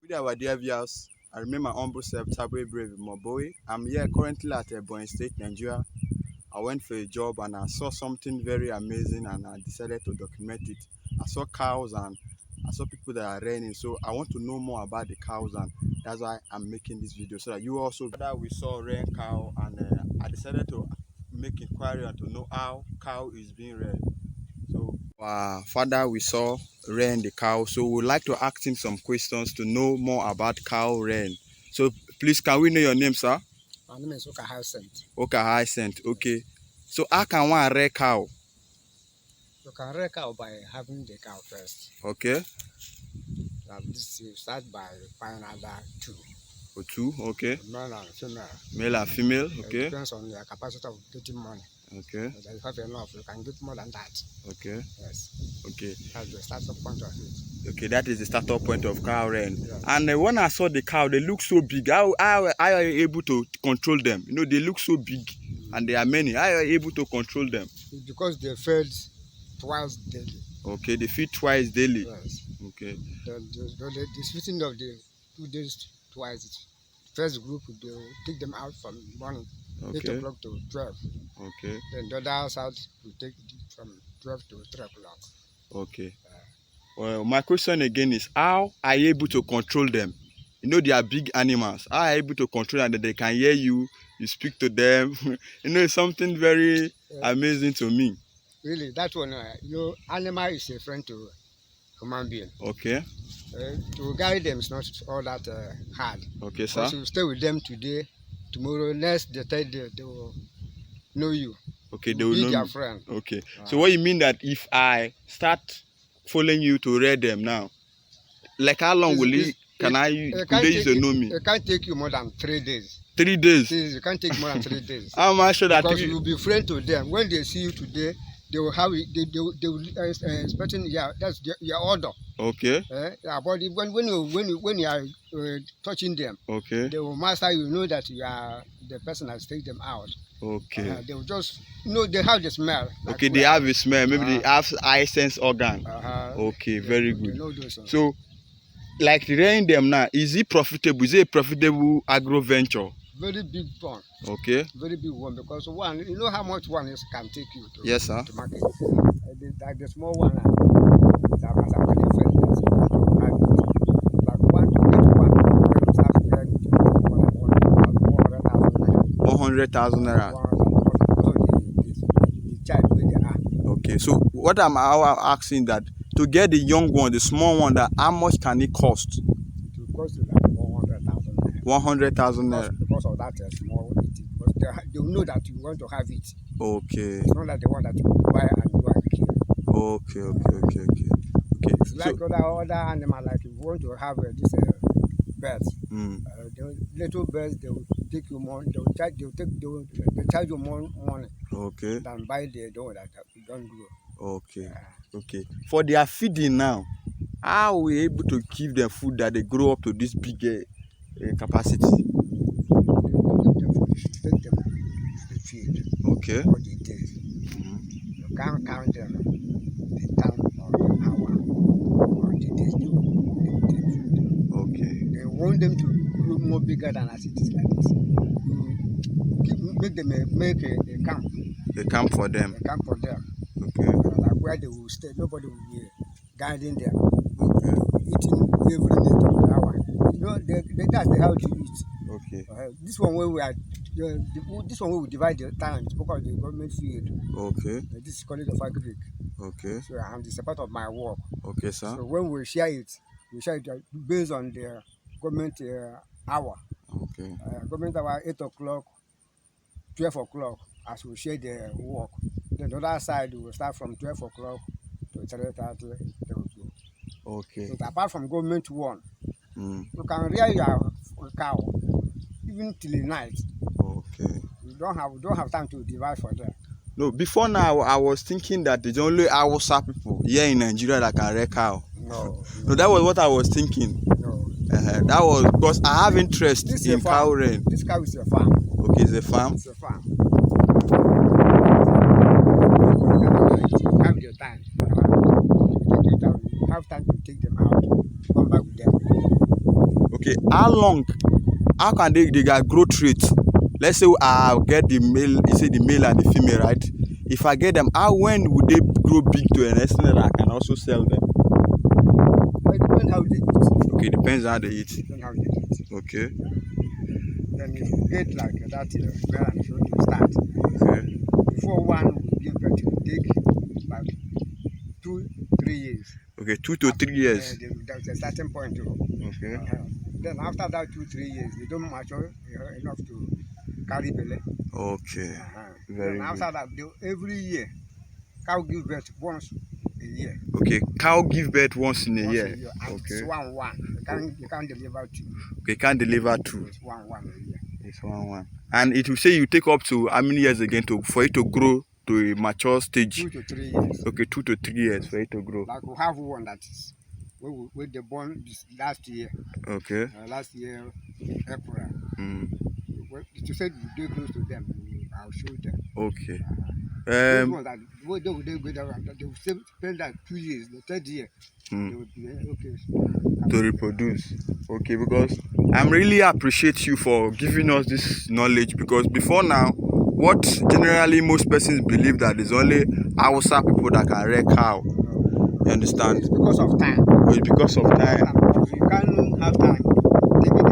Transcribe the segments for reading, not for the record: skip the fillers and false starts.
Good day, our dear viewers. I remain my humble self, Tabwe Brave Moboy. I'm here currently at Ebonyi State, Nigeria. I went for a job and I saw something very amazing and I decided to document it. I saw cows and I saw people that are rearing, so I want to know more about the cows, and that's why I'm making this video so that you also. That we saw rearing cow and I decided to make inquiry and to know how cow is being reared. So father we saw rearing the cow, so we'd like to ask him some questions to know more about cow rearing. So please, can we know your name, sir? My name is Oka Hyacinth. Oka Hyacinth. Okay. So how can one rear cow? You can rear cow by having the cow first. Okay. This you start by buying another two. Oh, two. Okay. Male and female. Male and female. Okay. It depends on your capacity of getting money. Okay. If you have enough, you can get more than that. Okay. Yes. Okay. That's the starting point of it. Okay, that is the startup point of cow rearing. Yeah. And when I saw the cow, they look so big. How are you able to control them? You know, they look so big and they are many. How are you able to control them? It's because they fed twice daily. Okay, they feed twice daily. Yes. Okay. The feeding of the 2 days twice. First group, they will take them out from morning, Okay. 8 o'clock to 12. Okay. Then the other side will take it from 12 to 3 o'clock. Okay. Well, my question again is, how are you able to control them? You know, they are big animals. How are you able to control them that they can hear you, you speak to them? You know, it's something very amazing to me. Really, that one, animal is a friend to human being. Okay. To guide them is not all that hard. Okay, sir. Because you stay with them today, tomorrow, next day, they will know you. Okay, they will be know their me. friend. Okay. So what you mean that if I start following you to rear them now, like how long will it, could they use to know me? It can't take you more than 3 days. 3 days? It can't take more than 3 days. How am I sure that? Because you will be friend to them. When they see you today, they will have it. They will expecting that's your order. Okay. But when you are touching them, okay, they will master you. Know that you are the person that take them out. Okay. They will just they have the smell. Like okay, they have a smell. Maybe they have eye sense organ. Okay, very good. Know those ones. So, like rearing them now, is it profitable? Is it a profitable agro venture? Very big one. Okay. Very big one, because one, you know how much one is can take you to, yes, sir. To market. Like the small one, like 100,000 naira. Okay, so what I'm asking that to get the young one, the small one, that how much can it cost? It will cost you like 100,000 naira. 100,000 naira. Because of that small eating. Because they will know that you want to have it. Okay. It's not like the one that you buy and you are kill. Okay. It's like so, other animals, like if you want to have this birds, the little birds, they will take you more. They will charge you more money. Okay. Than buy the dog that you don't grow. Okay. Okay. For their feeding now, how are we able to give them food that they grow up to this big capacity? Take them to feed. Okay. All the days. You can't count them the time or the hour or the days they will take food. Okay. They want them to grow more bigger than as it is like this. Make them make a camp. A camp for them. A camp for them. Okay. Like where they will stay, nobody will be guiding them. Okay. They will be eating every minute of the hour. You know, that's how to eat. Okay. This one where we are, this one where we divide the time because the government field. Okay. This is College of Agric. Okay. So and it's a part of my work. Okay, sir. So when we share it based on the government hour. Okay. Government hour 8 o'clock, 12 o'clock, as we share the work. Then the other side we will start from 12 o'clock to 3:30. Okay. So apart from government one, you can rear your cow even till the night. Okay. You don't have time to divide for them. No, before now I was thinking that it's only Hausa people here in Nigeria that can rear cow. No, that was what I was thinking. No. That was because I have interest in cow rearing. This cow is a farm. Okay, it's a farm. It's a farm. Have your time. You have time to take them out. Come back with them. Okay, how can they get growth rate? Let's say I get the male, you say the male and the female, right? If I get them, when would they grow big to an extent that I can also sell them? It depends how they eat. Okay, depends how they eat. Depends how they eat. Okay. Then if you get like that male and female to start, Okay. before one will give birth, it will take about 2-3 years. Okay, 2 to 3 years. There's a starting point. Okay. Then after that 2-3 years, they don't mature enough to carry belly. Okay. Very Then after good. that, every year, cow give birth once a year. Okay, cow give birth once in a Once year. a year. And Okay. it's 1-1. You can't deliver 2. Okay, can't deliver 2. It's 1-1 a year. It's 1-1. And it will say you take up to how many years again for it to grow to a mature stage? 2 to 3 years. Okay, 2 to 3 years for it to grow. Like we have one that is we they born this last year. Okay. Last year, April. Mm. You said we do close to them. I'll show them. Okay. Those ones that they go there, they will spend like 2 years. The third year, they will be okay. To reproduce. Okay, because I'm really appreciate you for giving us this knowledge, because before now, what generally most persons believe that is only Hausa people that can rear cow. You understand? It's because of time. It's because of time. Because you can't have time. Take it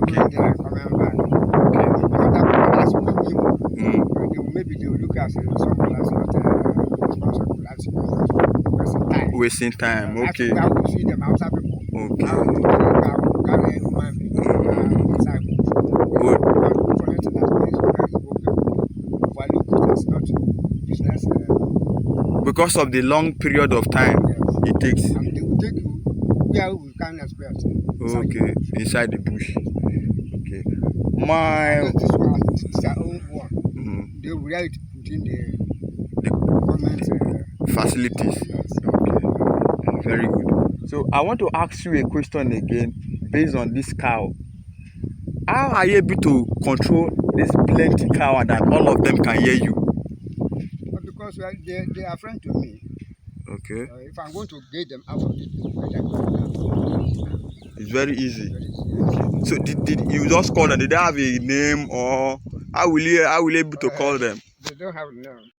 okay. They are coming back. Okay. That's what we do. Maybe they will look at someone that's not responsible. That's wasting time. Wasting time. Okay. That's how we see them outside people. Okay. How they carry human being inside. Good. For it, overlook it as not business. Because of the long period of time it takes. And they will take you where we can't expect. Okay, inside the bush. Okay. My this one is their own one. They will write within the government facilities. Okay. Very good. So I want to ask you a question again based on this cow. How are you able to control this plenty cow and that all of them can hear you? Because they are friends to me. Okay. If I'm going to get them out of it, it's very easy. Okay. So did you just call them? Did they have a name, or how will you able to call them? They don't have a name.